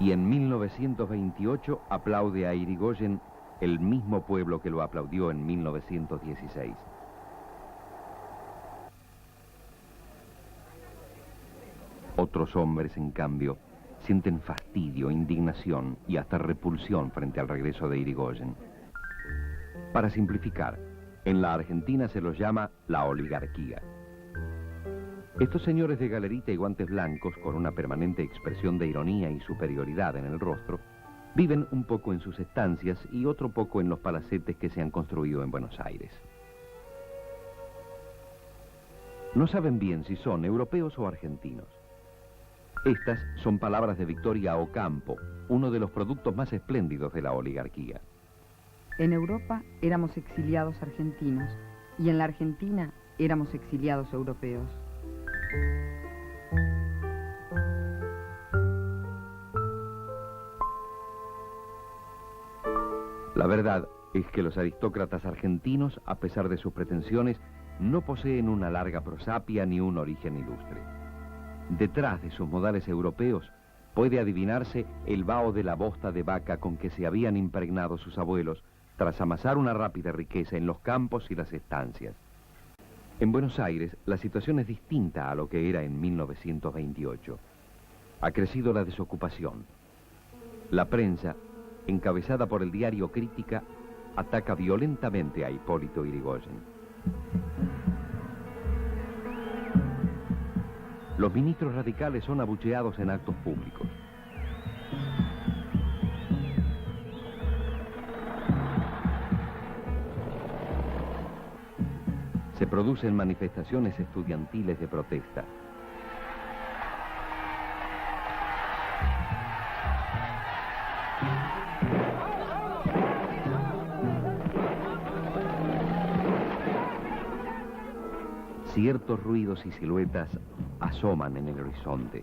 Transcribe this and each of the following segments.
Y en 1928 aplaude a Irigoyen el mismo pueblo que lo aplaudió en 1916. Otros hombres, en cambio, sienten fastidio, indignación y hasta repulsión frente al regreso de Irigoyen. Para simplificar, en la Argentina se los llama la oligarquía. Estos señores de galerita y guantes blancos, con una permanente expresión de ironía y superioridad en el rostro, viven un poco en sus estancias y otro poco en los palacetes que se han construido en Buenos Aires. No saben bien si son europeos o argentinos. Estas son palabras de Victoria Ocampo, uno de los productos más espléndidos de la oligarquía. En Europa éramos exiliados argentinos y en la Argentina éramos exiliados europeos. La verdad es que los aristócratas argentinos, a pesar de sus pretensiones, no poseen una larga prosapia ni un origen ilustre. Detrás de sus modales europeos puede adivinarse el vaho de la bosta de vaca con que se habían impregnado sus abuelos tras amasar una rápida riqueza en los campos y las estancias. En Buenos Aires, la situación es distinta a lo que era en 1928. Ha crecido la desocupación. La prensa, encabezada por el diario Crítica, ataca violentamente a Hipólito Yrigoyen. Los ministros radicales son abucheados en actos públicos. Se producen manifestaciones estudiantiles de protesta. Ciertos ruidos y siluetas asoman en el horizonte.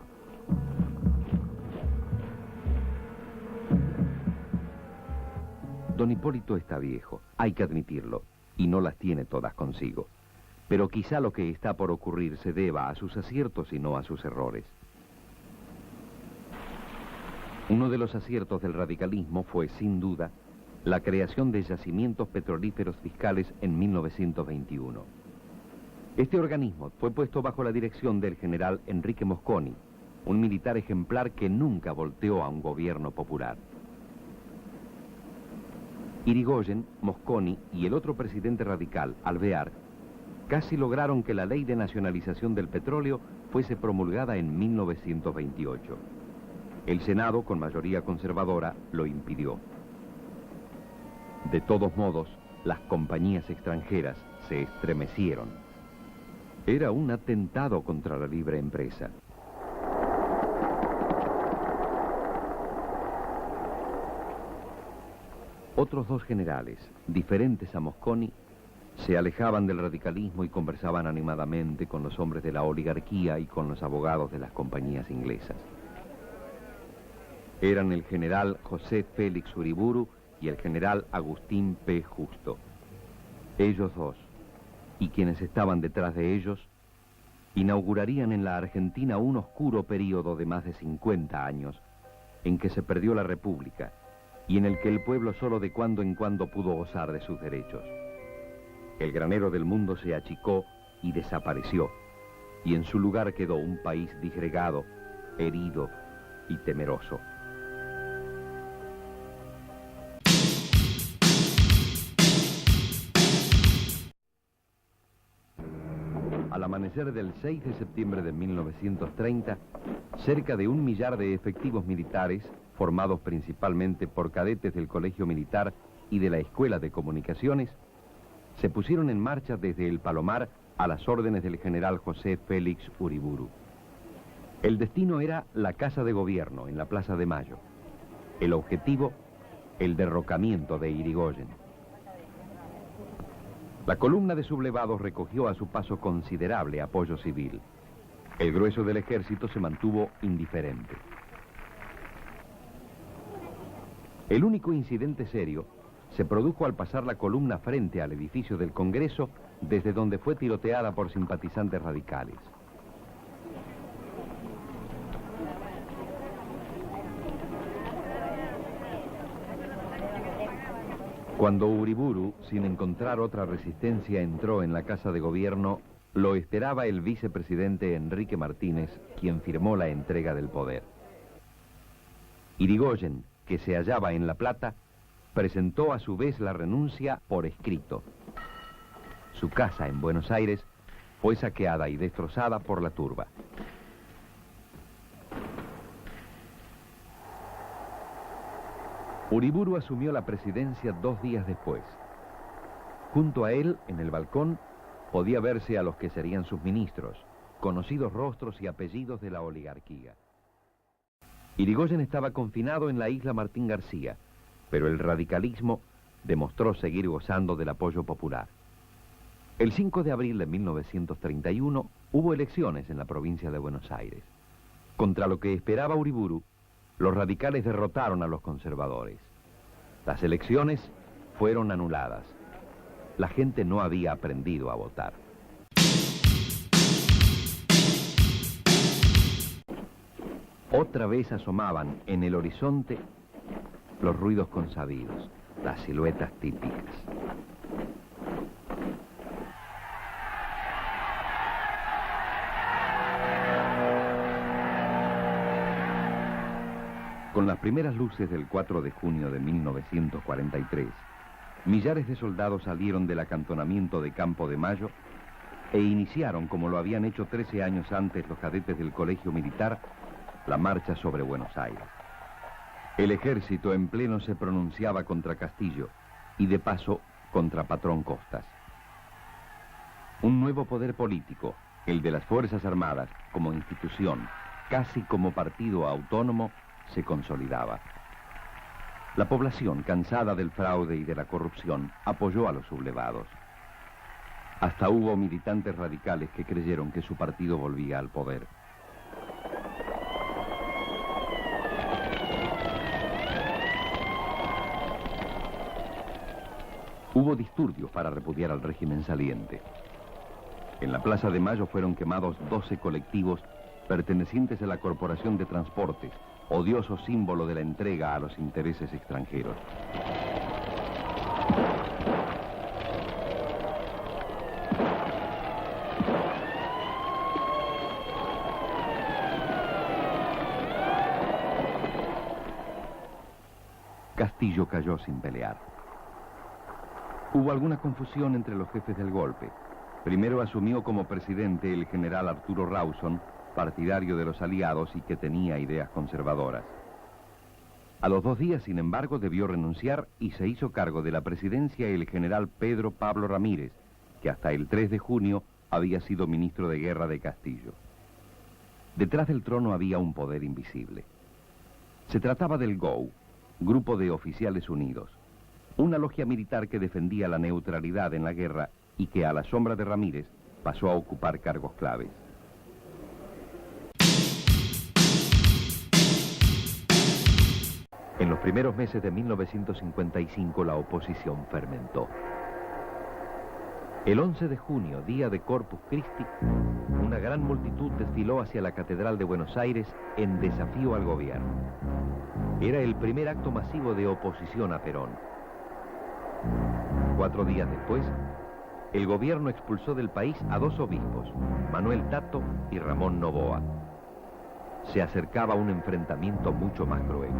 Don Hipólito está viejo, hay que admitirlo, y no las tiene todas consigo. Pero quizá lo que está por ocurrir se deba a sus aciertos y no a sus errores. Uno de los aciertos del radicalismo fue, sin duda, la creación de yacimientos petrolíferos fiscales en 1921. Este organismo fue puesto bajo la dirección del general Enrique Mosconi, un militar ejemplar que nunca volteó a un gobierno popular. Yrigoyen, Mosconi y el otro presidente radical, Alvear, casi lograron que la ley de nacionalización del petróleo fuese promulgada en 1928. El Senado, con mayoría conservadora, lo impidió. De todos modos, las compañías extranjeras se estremecieron. Era un atentado contra la libre empresa. Otros dos generales, diferentes a Mosconi, se alejaban del radicalismo y conversaban animadamente con los hombres de la oligarquía y con los abogados de las compañías inglesas. Eran el general José Félix Uriburu y el general Agustín P. Justo. Ellos dos, y quienes estaban detrás de ellos, inaugurarían en la Argentina un oscuro período de más de 50 años, en que se perdió la República y en el que el pueblo solo de cuando en cuando pudo gozar de sus derechos. El granero del mundo se achicó y desapareció, y en su lugar quedó un país disgregado, herido y temeroso. Al amanecer del 6 de septiembre de 1930, cerca de 1 millar de efectivos militares, formados principalmente por cadetes del Colegio Militar y de la Escuela de Comunicaciones, se pusieron en marcha desde el Palomar a las órdenes del general José Félix Uriburu. El destino era la Casa de Gobierno, en la Plaza de Mayo. El objetivo, el derrocamiento de Yrigoyen. La columna de sublevados recogió a su paso considerable apoyo civil. El grueso del ejército se mantuvo indiferente. El único incidente serio se produjo al pasar la columna frente al edificio del Congreso, desde donde fue tiroteada por simpatizantes radicales. Cuando Uriburu, sin encontrar otra resistencia, entró en la Casa de Gobierno, lo esperaba el vicepresidente Enrique Martínez, quien firmó la entrega del poder. Irigoyen, que se hallaba en La Plata, presentó a su vez la renuncia por escrito. Su casa en Buenos Aires fue saqueada y destrozada por la turba. Uriburu asumió la presidencia 2 días después. Junto a él, en el balcón, podía verse a los que serían sus ministros, conocidos rostros y apellidos de la oligarquía. Irigoyen estaba confinado en la isla Martín García, pero el radicalismo demostró seguir gozando del apoyo popular. El 5 de abril de 1931 hubo elecciones en la provincia de Buenos Aires. Contra lo que esperaba Uriburu, los radicales derrotaron a los conservadores. Las elecciones fueron anuladas. La gente no había aprendido a votar. Otra vez asomaban en el horizonte los ruidos consabidos, las siluetas típicas. Con las primeras luces del 4 de junio de 1943, millares de soldados salieron del acantonamiento de Campo de Mayo e iniciaron, como lo habían hecho 13 años antes los cadetes del Colegio Militar, la marcha sobre Buenos Aires. El ejército en pleno se pronunciaba contra Castillo y de paso contra Patrón Costas. Un nuevo poder político, el de las Fuerzas Armadas, como institución, casi como partido autónomo, se consolidaba. La población, cansada del fraude y de la corrupción, apoyó a los sublevados. Hasta hubo militantes radicales que creyeron que su partido volvía al poder. Hubo disturbios para repudiar al régimen saliente. En la Plaza de Mayo fueron quemados 12 colectivos pertenecientes a la Corporación de Transportes, odioso símbolo de la entrega a los intereses extranjeros. Castillo cayó sin pelear. Hubo alguna confusión entre los jefes del golpe. Primero asumió como presidente el general Arturo Rawson, partidario de los aliados y que tenía ideas conservadoras. A los 2 días, sin embargo, debió renunciar y se hizo cargo de la presidencia el general Pedro Pablo Ramírez, que hasta el 3 de junio había sido ministro de Guerra de Castillo. Detrás del trono había un poder invisible. Se trataba del GOU, Grupo de Oficiales Unidos, una logia militar que defendía la neutralidad en la guerra y que a la sombra de Ramírez pasó a ocupar cargos claves. En los primeros meses de 1955 la oposición fermentó. El 11 de junio, día de Corpus Christi, una gran multitud desfiló hacia la Catedral de Buenos Aires en desafío al gobierno. Era el primer acto masivo de oposición a Perón. 4 días después, el gobierno expulsó del país a 2 obispos, Manuel Tato y Ramón Novoa. Se acercaba un enfrentamiento mucho más cruel.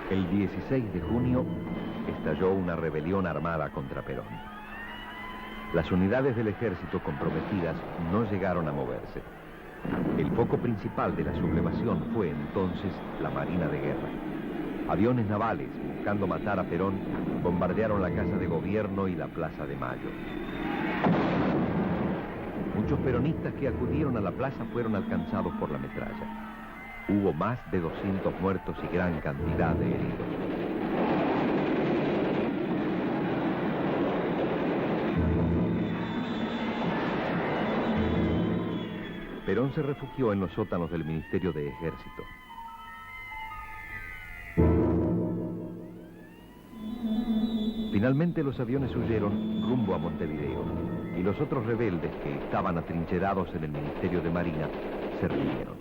El 16 de junio estalló una rebelión armada contra Perón. Las unidades del ejército comprometidas no llegaron a moverse. El foco principal de la sublevación fue entonces la Marina de Guerra. Aviones navales, buscando matar a Perón, bombardearon la Casa de Gobierno y la Plaza de Mayo. Muchos peronistas que acudieron a la plaza fueron alcanzados por la metralla. Hubo más de 200 muertos y gran cantidad de heridos. Perón se refugió en los sótanos del Ministerio de Ejército. Finalmente los aviones huyeron rumbo a Montevideo y los otros rebeldes que estaban atrincherados en el Ministerio de Marina se rindieron.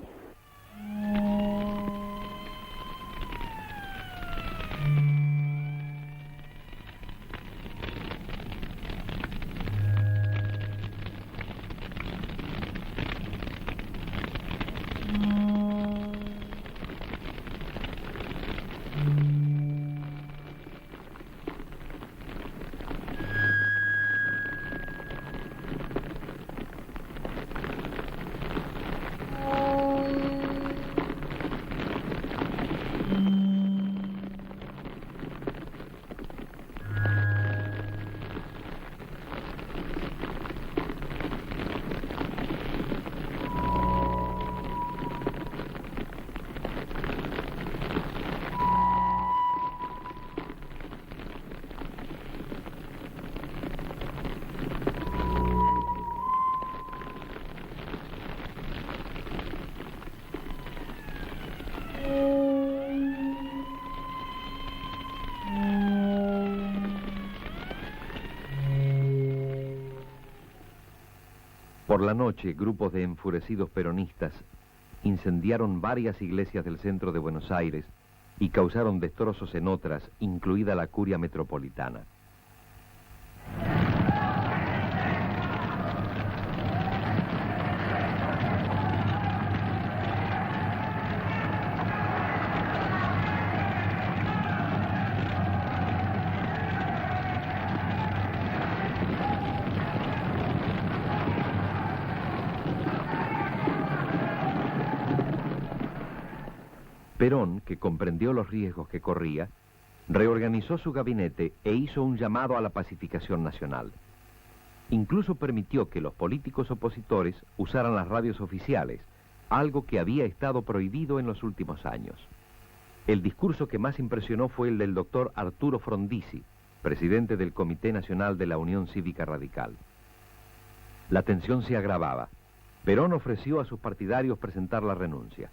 Por la noche, grupos de enfurecidos peronistas incendiaron varias iglesias del centro de Buenos Aires y causaron destrozos en otras, incluida la curia metropolitana. Perón, que comprendió los riesgos que corría, reorganizó su gabinete e hizo un llamado a la pacificación nacional. Incluso permitió que los políticos opositores usaran las radios oficiales, algo que había estado prohibido en los últimos años. El discurso que más impresionó fue el del doctor Arturo Frondizi, presidente del Comité Nacional de la Unión Cívica Radical. La tensión se agravaba. Perón ofreció a sus partidarios presentar la renuncia.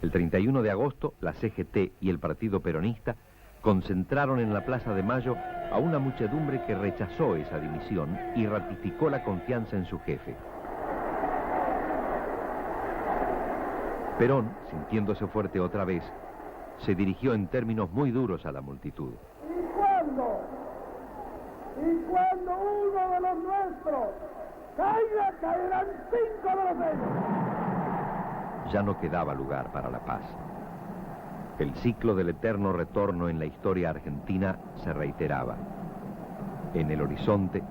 El 31 de agosto, la CGT y el Partido Peronista concentraron en la Plaza de Mayo a una muchedumbre que rechazó esa dimisión y ratificó la confianza en su jefe. Perón, sintiéndose fuerte otra vez, se dirigió en términos muy duros a la multitud. Y cuando uno de los nuestros caiga, caerán 5 de los ellos. Ya no quedaba lugar para la paz. El ciclo del eterno retorno en la historia argentina se reiteraba. En el horizonte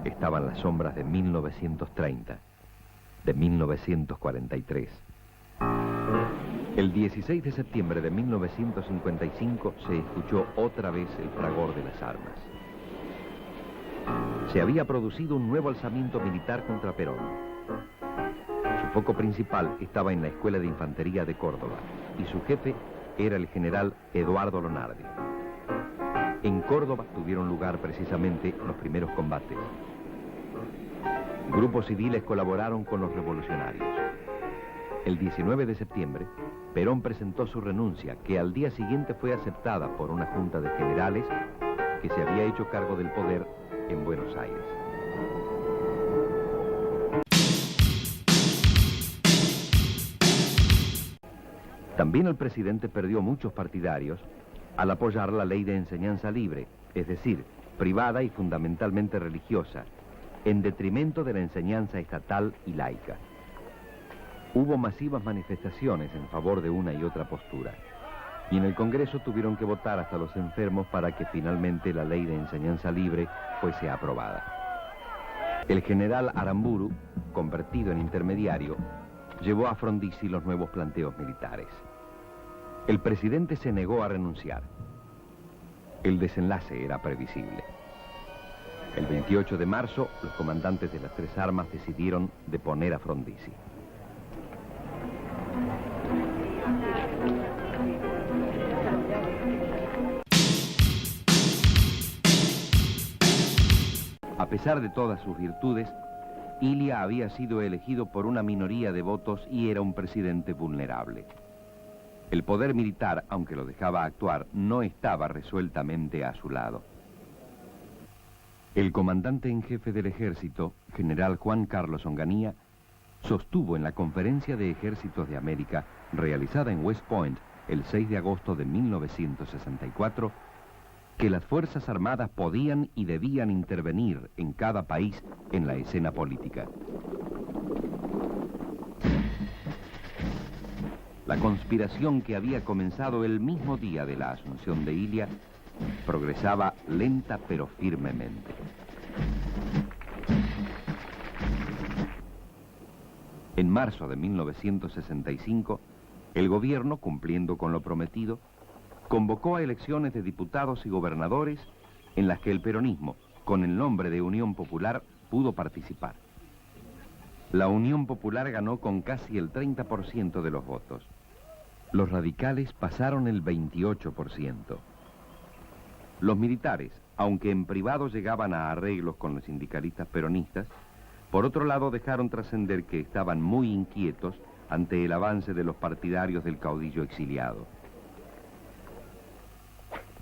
estaban las sombras de 1930, de 1943. El 16 de septiembre de 1955 se escuchó otra vez el fragor de las armas. Se había producido un nuevo alzamiento militar contra Perón. Su foco principal estaba en la Escuela de Infantería de Córdoba y su jefe era el general Eduardo Lonardi. En Córdoba tuvieron lugar precisamente los primeros combates. Grupos civiles colaboraron con los revolucionarios. El 19 de septiembre, Perón presentó su renuncia, que al día siguiente fue aceptada por una junta de generales que se había hecho cargo del poder en Buenos Aires. También el presidente perdió muchos partidarios al apoyar la ley de enseñanza libre, es decir, privada y fundamentalmente religiosa, en detrimento de la enseñanza estatal y laica. Hubo masivas manifestaciones en favor de una y otra postura, y en el Congreso tuvieron que votar hasta los enfermos para que finalmente la ley de enseñanza libre fuese aprobada. El general Aramburu, convertido en intermediario, llevó a Frondizi los nuevos planteos militares. El presidente se negó a renunciar. El desenlace era previsible. El 28 de marzo, los comandantes de las tres armas decidieron deponer a Frondizi. A pesar de todas sus virtudes, Ilia había sido elegido por una minoría de votos y era un presidente vulnerable. El poder militar, aunque lo dejaba actuar, no estaba resueltamente a su lado. El comandante en jefe del ejército, general Juan Carlos Onganía, sostuvo en la Conferencia de Ejércitos de América, realizada en West Point el 6 de agosto de 1964, que las Fuerzas Armadas podían y debían intervenir en cada país en la escena política. La conspiración que había comenzado el mismo día de la asunción de Ilia progresaba lenta pero firmemente. En marzo de 1965, el gobierno, cumpliendo con lo prometido, convocó a elecciones de diputados y gobernadores en las que el peronismo, con el nombre de Unión Popular, pudo participar. La Unión Popular ganó con casi el 30% de los votos. Los radicales pasaron el 28%. Los militares, aunque en privado llegaban a arreglos con los sindicalistas peronistas, por otro lado dejaron trascender que estaban muy inquietos ante el avance de los partidarios del caudillo exiliado.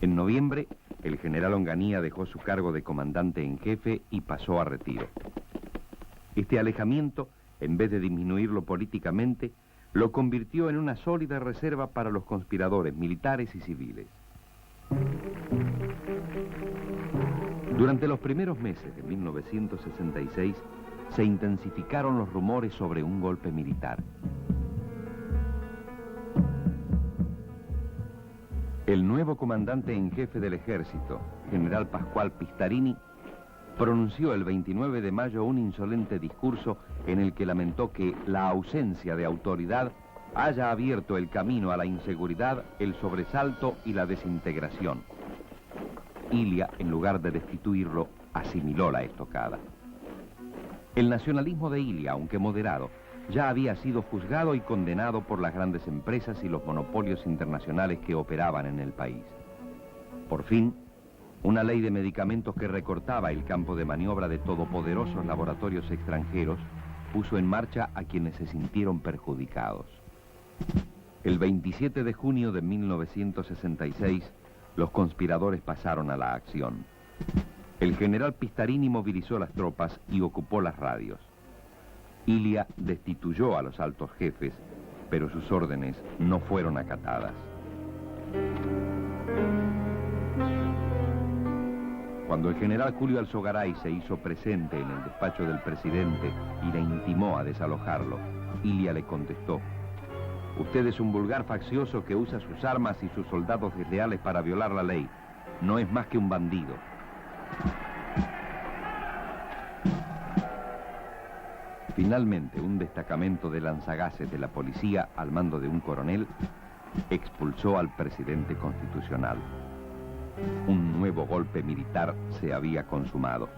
En noviembre, el general Onganía dejó su cargo de comandante en jefe y pasó a retiro. Este alejamiento, en vez de disminuirlo políticamente, lo convirtió en una sólida reserva para los conspiradores militares y civiles. Durante los primeros meses de 1966, se intensificaron los rumores sobre un golpe militar. El nuevo comandante en jefe del ejército, general Pascual Pistarini, pronunció el 29 de mayo un insolente discurso en el que lamentó que la ausencia de autoridad haya abierto el camino a la inseguridad, el sobresalto y la desintegración. Ilia, en lugar de destituirlo, asimiló la estocada. El nacionalismo de Ilia, aunque moderado, ya había sido juzgado y condenado por las grandes empresas y los monopolios internacionales que operaban en el país. Por fin, una ley de medicamentos que recortaba el campo de maniobra de todopoderosos laboratorios extranjeros puso en marcha a quienes se sintieron perjudicados. El 27 de junio de 1966, los conspiradores pasaron a la acción. El general Pistarini movilizó las tropas y ocupó las radios. Ilia destituyó a los altos jefes, pero sus órdenes no fueron acatadas. Cuando el general Julio Alzogaray se hizo presente en el despacho del presidente y le intimó a desalojarlo, Ilia le contestó: "Usted es un vulgar faccioso que usa sus armas y sus soldados desleales para violar la ley. No es más que un bandido". Finalmente, un destacamento de lanzagases de la policía, al mando de un coronel, expulsó al presidente constitucional. Un nuevo golpe militar se había consumado.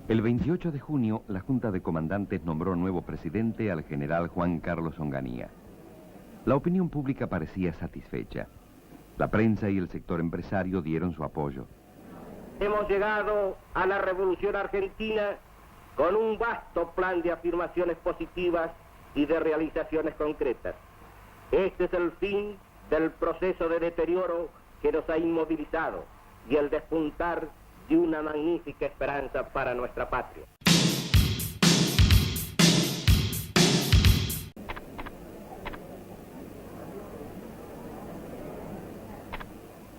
El 28 de junio, la Junta de Comandantes nombró nuevo presidente al general Juan Carlos Onganía. La opinión pública parecía satisfecha. La prensa y el sector empresario dieron su apoyo. Hemos llegado a la Revolución Argentina con un vasto plan de afirmaciones positivas y de realizaciones concretas. Este es el fin del proceso de deterioro que nos ha inmovilizado y el despuntar de una magnífica esperanza para nuestra patria.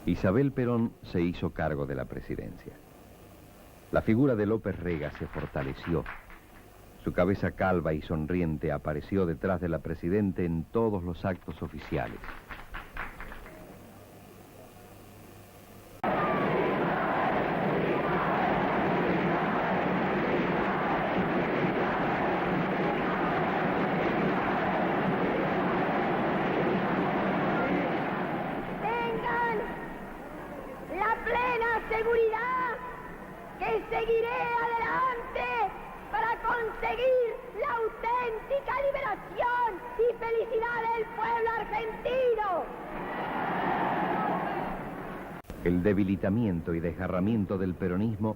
Isabel Perón se hizo cargo de la presidencia. La figura de López Rega se fortaleció. Su cabeza calva y sonriente apareció detrás de la presidenta en todos los actos oficiales. Seguiré adelante para conseguir la auténtica liberación y felicidad del pueblo argentino. El debilitamiento y desgarramiento del peronismo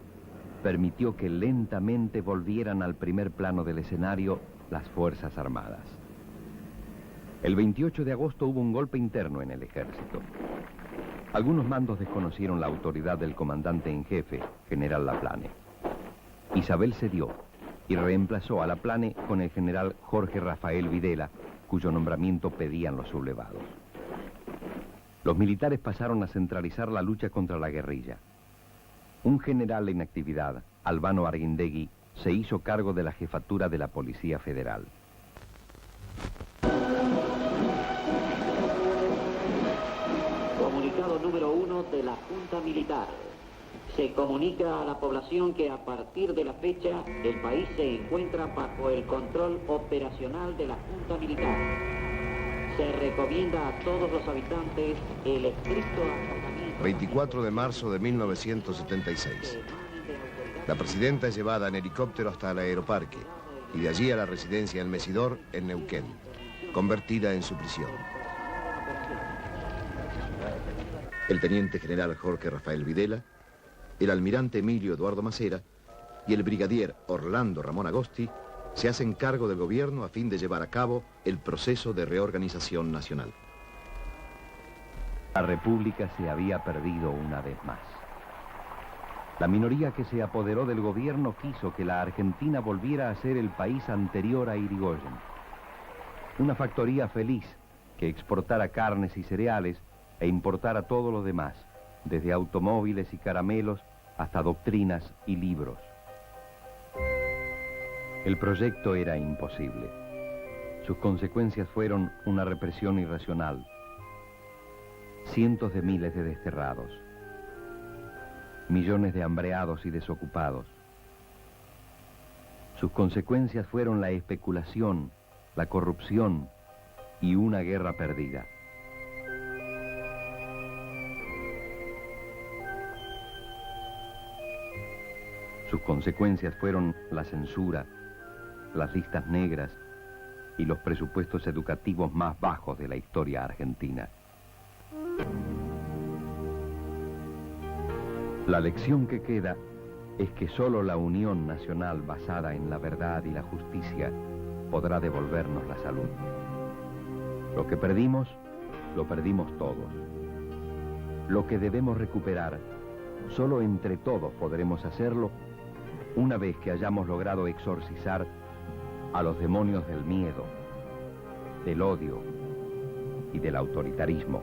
permitió que lentamente volvieran al primer plano del escenario las Fuerzas Armadas. El 28 de agosto hubo un golpe interno en el ejército. Algunos mandos desconocieron la autoridad del comandante en jefe, general Laplane. Isabel cedió y reemplazó a Laplane con el general Jorge Rafael Videla, cuyo nombramiento pedían los sublevados. Los militares pasaron a centralizar la lucha contra la guerrilla. Un general en actividad, Albano Arguindegui, se hizo cargo de la jefatura de la Policía Federal. Comunicado número 1 de la Junta Militar. Se comunica a la población que a partir de la fecha el país se encuentra bajo el control operacional de la Junta Militar. Se recomienda a todos los habitantes el estricto acatamiento... 24 de marzo de 1976. La presidenta es llevada en helicóptero hasta el aeroparque y de allí a la residencia El Mesidor en Neuquén, convertida en su prisión. El teniente general Jorge Rafael Videla, el almirante Emilio Eduardo Macera y el brigadier Orlando Ramón Agosti se hacen cargo del gobierno a fin de llevar a cabo el proceso de reorganización nacional. La República se había perdido una vez más. La minoría que se apoderó del gobierno quiso que la Argentina volviera a ser el país anterior a Irigoyen. Una factoría feliz que exportara carnes y cereales e importara todo lo demás, desde automóviles y caramelos hasta doctrinas y libros. El proyecto era imposible. Sus consecuencias fueron una represión irracional, cientos de miles de desterrados, millones de hambreados y desocupados. Sus consecuencias fueron la especulación, la corrupción y una guerra perdida. Sus consecuencias fueron la censura, las listas negras y los presupuestos educativos más bajos de la historia argentina. La lección que queda es que solo la unión nacional basada en la verdad y la justicia podrá devolvernos la salud. Lo que perdimos, lo perdimos todos. Lo que debemos recuperar, solo entre todos podremos hacerlo una vez que hayamos logrado exorcizar a los demonios del miedo, del odio y del autoritarismo.